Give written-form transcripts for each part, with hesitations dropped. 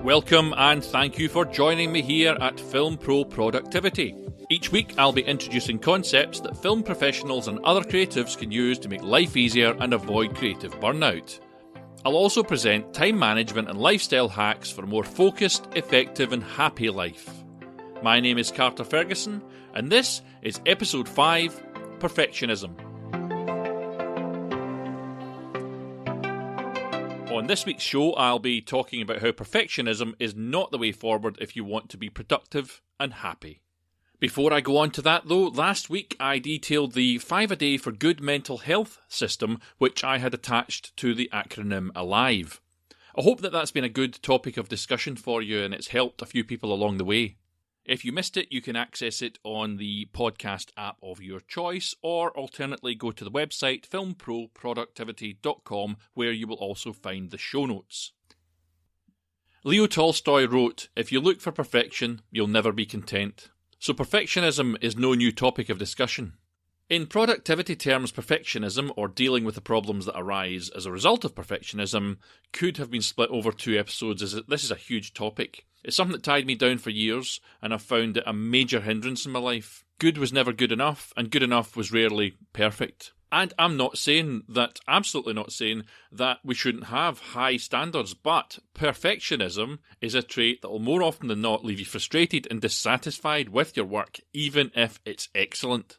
Welcome and thank you for joining me here at Film Pro Productivity. Each week I'll be introducing concepts that film professionals and other creatives can use to make life easier and avoid creative burnout. I'll also present time management and lifestyle hacks for a more focused, effective and happy life. My name is Carter Ferguson and this is Episode 5, Perfectionism. On this week's show, I'll be talking about how perfectionism is not the way forward if you want to be productive and happy. Before I go on to that though, last week I detailed the 5 a day for good mental health system which I had attached to the acronym ALIVE. I hope that that's been a good topic of discussion for you and it's helped a few people along the way. If you missed it, you can access it on the podcast app of your choice, or alternately go to the website filmproproductivity.com where you will also find the show notes. Leo Tolstoy wrote, "If you look for perfection, you'll never be content." So perfectionism is no new topic of discussion. In productivity terms, perfectionism, or dealing with the problems that arise as a result of perfectionism, could have been split over 2 episodes as this is a huge topic. It's something that tied me down for years, and I've found it a major hindrance in my life. Good was never good enough, and good enough was rarely perfect. And I'm absolutely not saying that we shouldn't have high standards, but perfectionism is a trait that will more often than not leave you frustrated and dissatisfied with your work, even if it's excellent.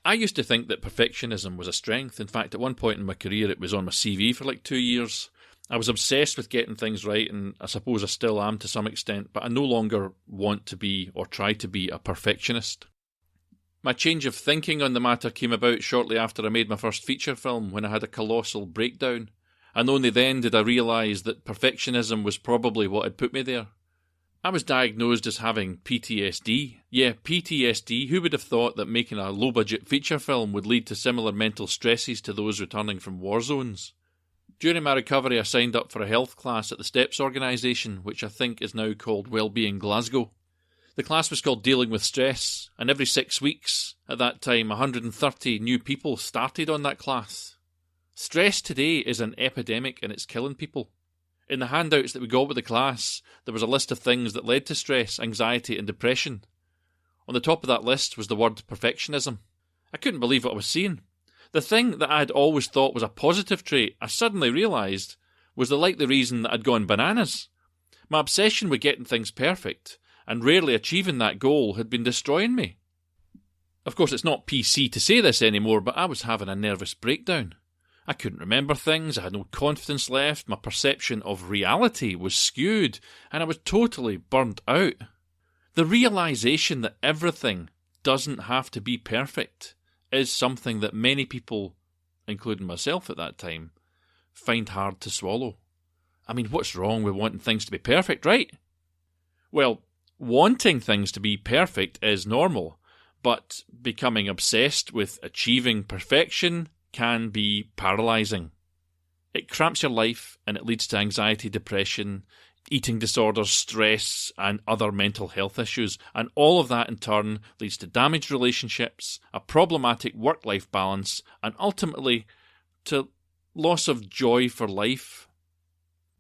I used to think that perfectionism was a strength. In fact, at one point in my career, it was on my CV for like 2 years. I was obsessed with getting things right, and I suppose I still am to some extent, but I no longer want to be or try to be a perfectionist. My change of thinking on the matter came about shortly after I made my first feature film, when I had a colossal breakdown, and only then did I realise that perfectionism was probably what had put me there. I was diagnosed as having PTSD. Yeah, PTSD. Who would have thought that making a low-budget feature film would lead to similar mental stresses to those returning from war zones? During my recovery, I signed up for a health class at the STEPS organisation, which I think is now called Wellbeing Glasgow. The class was called Dealing with Stress, and every 6 weeks, at that time, 130 new people started on that class. Stress today is an epidemic and it's killing people. In the handouts that we got with the class, there was a list of things that led to stress, anxiety and depression. On the top of that list was the word perfectionism. I couldn't believe what I was seeing. The thing that I had always thought was a positive trait, I suddenly realised, was the likely reason that I'd gone bananas. My obsession with getting things perfect, and rarely achieving that goal, had been destroying me. Of course, it's not PC to say this anymore, but I was having a nervous breakdown. I couldn't remember things, I had no confidence left, my perception of reality was skewed, and I was totally burnt out. The realisation that everything doesn't have to be perfect is something that many people, including myself at that time, find hard to swallow. I mean, what's wrong with wanting things to be perfect, right? Well, wanting things to be perfect is normal, but becoming obsessed with achieving perfection can be paralysing. It cramps your life and it leads to anxiety, depression, eating disorders, stress and other mental health issues, and all of that in turn leads to damaged relationships, a problematic work-life balance, and ultimately to loss of joy for life.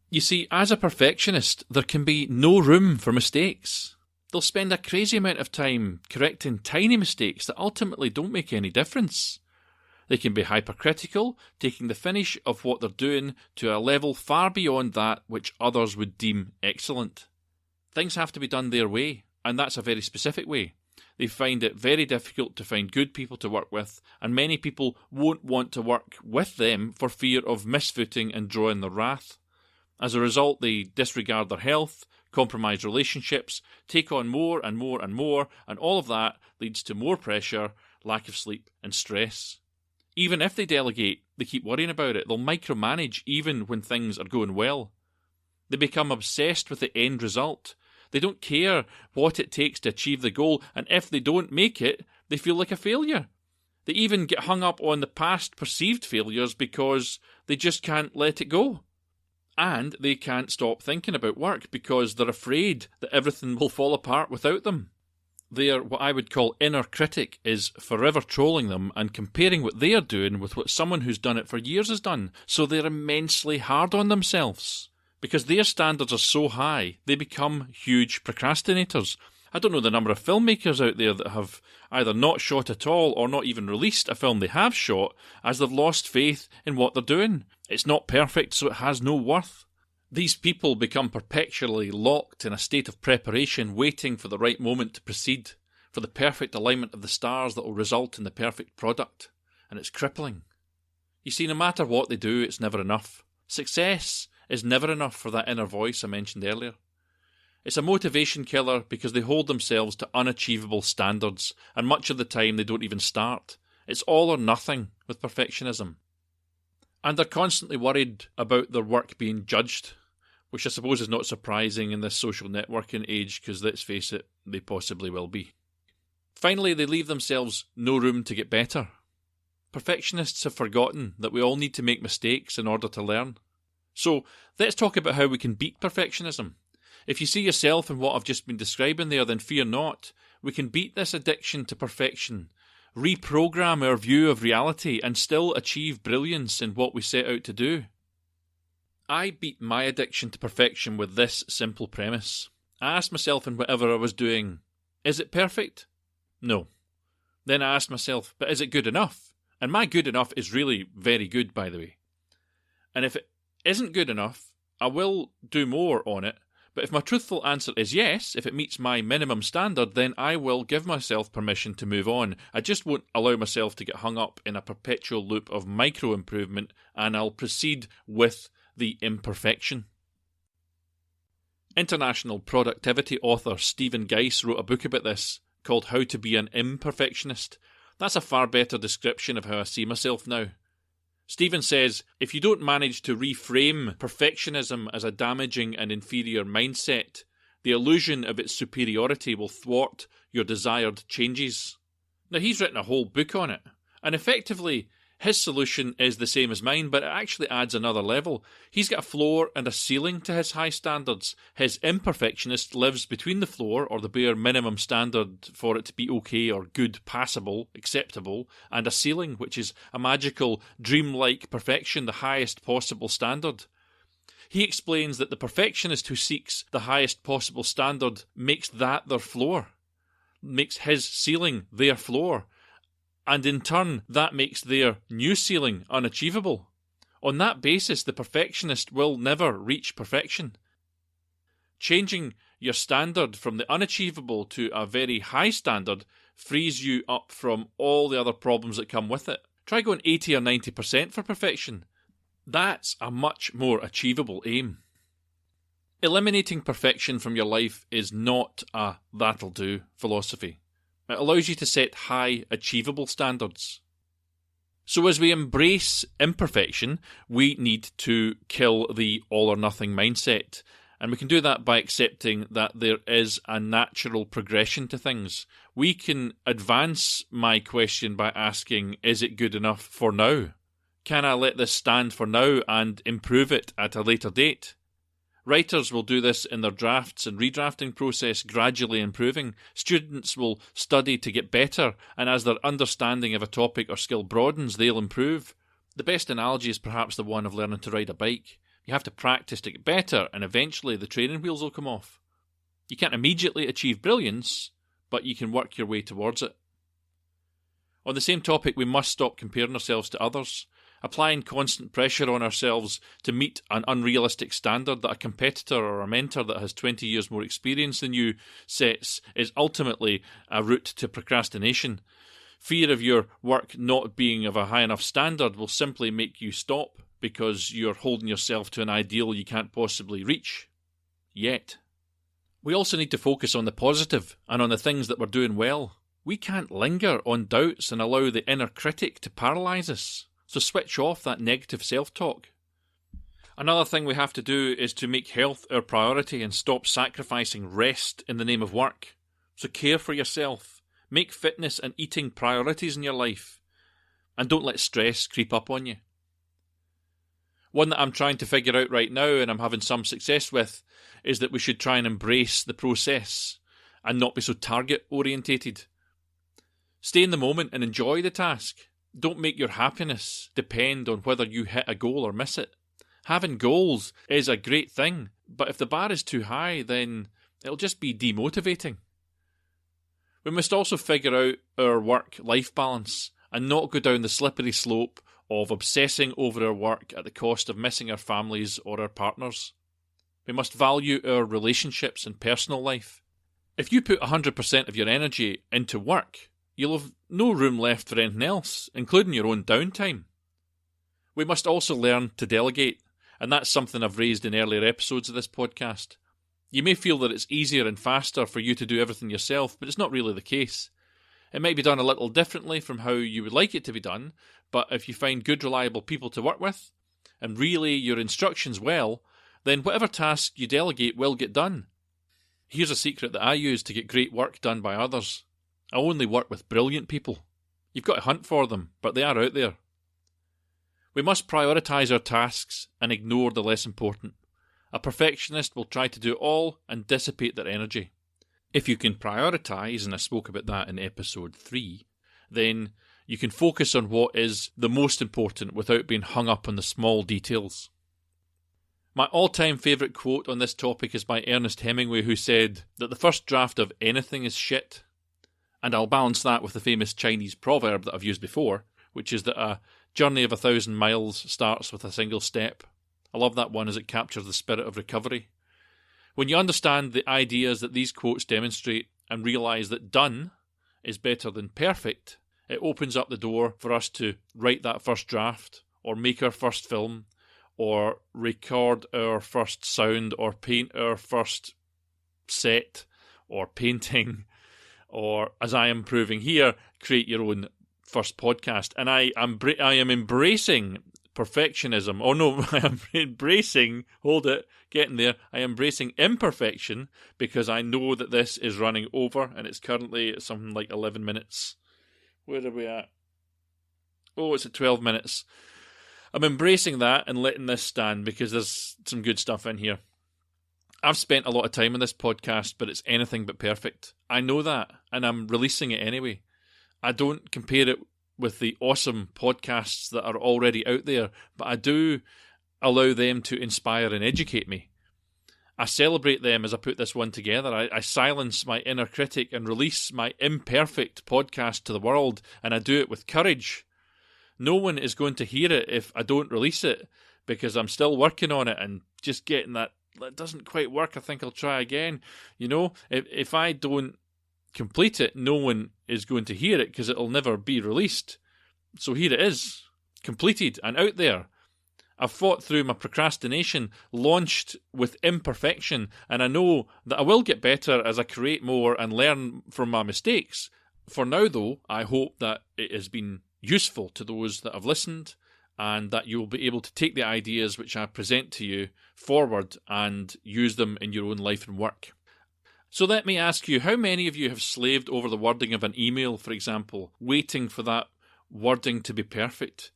You see, as a perfectionist, there can be no room for mistakes. They'll spend a crazy amount of time correcting tiny mistakes that ultimately don't make any difference. They can be hypercritical, taking the finish of what they're doing to a level far beyond that which others would deem excellent. Things have to be done their way, and that's a very specific way. They find it very difficult to find good people to work with, and many people won't want to work with them for fear of misfooting and drawing their wrath. As a result, they disregard their health, compromise relationships, take on more and more and more, and all of that leads to more pressure, lack of sleep, and stress. Even if they delegate, they keep worrying about it. They'll micromanage even when things are going well. They become obsessed with the end result. They don't care what it takes to achieve the goal, and if they don't make it, they feel like a failure. They even get hung up on the past perceived failures because they just can't let it go. And they can't stop thinking about work because they're afraid that everything will fall apart without them. Their, what I would call inner critic, is forever trolling them and comparing what they are doing with what someone who's done it for years has done, so they're immensely hard on themselves. Because their standards are so high, they become huge procrastinators. I don't know the number of filmmakers out there that have either not shot at all or not even released a film they have shot as they've lost faith in what they're doing. It's not perfect, so it has no worth. These people become perpetually locked in a state of preparation, waiting for the right moment to proceed, for the perfect alignment of the stars that will result in the perfect product. And it's crippling. You see, no matter what they do, it's never enough. Success is never enough for that inner voice I mentioned earlier. It's a motivation killer because they hold themselves to unachievable standards, and much of the time they don't even start. It's all or nothing with perfectionism. And they're constantly worried about their work being judged, which I suppose is not surprising in this social networking age, because let's face it, they possibly will be. Finally, they leave themselves no room to get better. Perfectionists have forgotten that we all need to make mistakes in order to learn. So, let's talk about how we can beat perfectionism. If you see yourself in what I've just been describing there, then fear not. We can beat this addiction to perfection, reprogram our view of reality, and still achieve brilliance in what we set out to do. I beat my addiction to perfection with this simple premise. I asked myself in whatever I was doing, is it perfect? No. Then I asked myself, but is it good enough? And my good enough is really very good, by the way. And if it isn't good enough, I will do more on it. But if my truthful answer is yes, if it meets my minimum standard, then I will give myself permission to move on. I just won't allow myself to get hung up in a perpetual loop of micro-improvement, and I'll proceed with the imperfection. International productivity author Stephen Geis wrote a book about this called How to Be an Imperfectionist. That's a far better description of how I see myself now. Stephen says, if you don't manage to reframe perfectionism as a damaging and inferior mindset, the illusion of its superiority will thwart your desired changes. Now, he's written a whole book on it, and effectively, his solution is the same as mine, but it actually adds another level. He's got a floor and a ceiling to his high standards. His imperfectionist lives between the floor, or the bare minimum standard for it to be okay or good, passable, acceptable, and a ceiling, which is a magical, dreamlike perfection, the highest possible standard. He explains that the perfectionist who seeks the highest possible standard makes that their floor, makes his ceiling their floor. And in turn, that makes their new ceiling unachievable. On that basis, the perfectionist will never reach perfection. Changing your standard from the unachievable to a very high standard frees you up from all the other problems that come with it. Try going 80 or 90% for perfection. That's a much more achievable aim. Eliminating perfection from your life is not a that'll do philosophy. It allows you to set high, achievable standards. So as we embrace imperfection, we need to kill the all-or-nothing mindset. And we can do that by accepting that there is a natural progression to things. We can advance my question by asking, is it good enough for now? Can I let this stand for now and improve it at a later date? Writers will do this in their drafts and redrafting process, gradually improving. Students will study to get better, and as their understanding of a topic or skill broadens, they'll improve. The best analogy is perhaps the one of learning to ride a bike. You have to practice to get better, and eventually the training wheels will come off. You can't immediately achieve brilliance, but you can work your way towards it. On the same topic, we must stop comparing ourselves to others. Applying constant pressure on ourselves to meet an unrealistic standard that a competitor or a mentor that has 20 years more experience than you sets is ultimately a route to procrastination. Fear of your work not being of a high enough standard will simply make you stop because you're holding yourself to an ideal you can't possibly reach. Yet. We also need to focus on the positive and on the things that we're doing well. We can't linger on doubts and allow the inner critic to paralyse us. So switch off that negative self-talk. Another thing we have to do is to make health our priority and stop sacrificing rest in the name of work. So care for yourself. Make fitness and eating priorities in your life. And don't let stress creep up on you. One that I'm trying to figure out right now and I'm having some success with is that we should try and embrace the process and not be so target-orientated. Stay in the moment and enjoy the task. Don't make your happiness depend on whether you hit a goal or miss it. Having goals is a great thing, but if the bar is too high, then it'll just be demotivating. We must also figure out our work-life balance and not go down the slippery slope of obsessing over our work at the cost of missing our families or our partners. We must value our relationships and personal life. If you put 100% of your energy into work, you'll have no room left for anything else, including your own downtime. We must also learn to delegate, and that's something I've raised in earlier episodes of this podcast. You may feel that it's easier and faster for you to do everything yourself, but it's not really the case. It might be done a little differently from how you would like it to be done, but if you find good, reliable people to work with, and relay your instructions well, then whatever task you delegate will get done. Here's a secret that I use to get great work done by others. I only work with brilliant people. You've got to hunt for them, but they are out there. We must prioritise our tasks and ignore the less important. A perfectionist will try to do it all and dissipate their energy. If you can prioritise, and I spoke about that in episode 3, then you can focus on what is the most important without being hung up on the small details. My all-time favourite quote on this topic is by Ernest Hemingway, who said that the first draft of anything is shit. And I'll balance that with the famous Chinese proverb that I've used before, which is that a journey of 1,000 miles starts with a single step. I love that one as it captures the spirit of recovery. When you understand the ideas that these quotes demonstrate and realise that done is better than perfect, it opens up the door for us to write that first draft, or make our first film, or record our first sound, or paint our first set, or painting, or, as I am proving here, create your own first podcast. And I am embracing perfectionism. Oh no, I am embracing, getting there. I am embracing imperfection because I know that this is running over and it's currently at something like 11 minutes. Where are we at? Oh, it's at 12 minutes. I'm embracing that and letting this stand because there's some good stuff in here. I've spent a lot of time on this podcast, but it's anything but perfect. I know that, and I'm releasing it anyway. I don't compare it with the awesome podcasts that are already out there, but I do allow them to inspire and educate me. I celebrate them as I put this one together. I silence my inner critic and release my imperfect podcast to the world, and I do it with courage. No one is going to hear it if I don't release it, because I'm still working on it and just getting that doesn't quite work. I think I'll try again. You know, if I don't complete it, no one is going to hear it because it'll never be released. So here it is, completed and out there. I've fought through my procrastination, launched with imperfection, and I know that I will get better as I create more and learn from my mistakes. For now, though, I hope that it has been useful to those that have listened, and that you will be able to take the ideas which I present to you forward and use them in your own life and work. So let me ask you, how many of you have slaved over the wording of an email, for example, waiting for that wording to be perfect?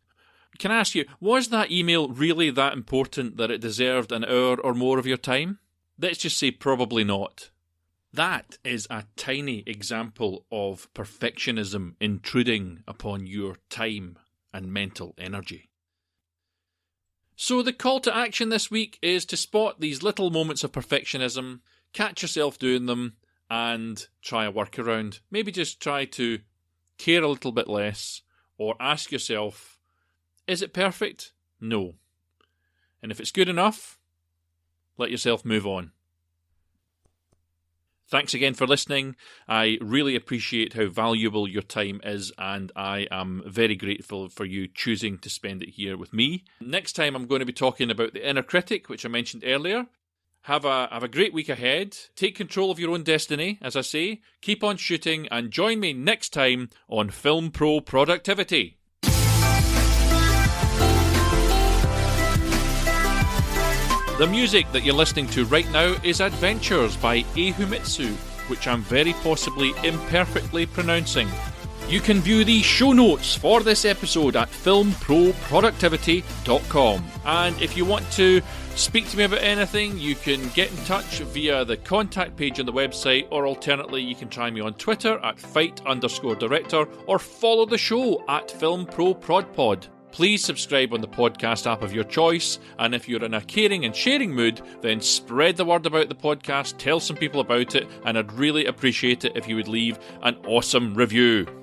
Can I ask you, was that email really that important that it deserved an hour or more of your time? Let's just say probably not. That is a tiny example of perfectionism intruding upon your time and mental energy. So the call to action this week is to spot these little moments of perfectionism, catch yourself doing them, and try a workaround. Maybe just try to care a little bit less, or ask yourself, is it perfect? No. And if it's good enough, let yourself move on. Thanks again for listening. I really appreciate how valuable your time is, and I am very grateful for you choosing to spend it here with me. Next time I'm going to be talking about the inner critic, which I mentioned earlier. Have a great week ahead. Take control of your own destiny, as I say. Keep on shooting, and join me next time on Film Pro Productivity. The music that you're listening to right now is Adventures by Himitsu, which I'm very possibly imperfectly pronouncing. You can view the show notes for this episode at filmproproductivity.com. And if you want to speak to me about anything, you can get in touch via the contact page on the website, or alternately you can try me on Twitter at fight_director, or follow the show at filmproprodpod. Please subscribe on the podcast app of your choice, and if you're in a caring and sharing mood, then spread the word about the podcast, tell some people about it, and I'd really appreciate it if you would leave an awesome review.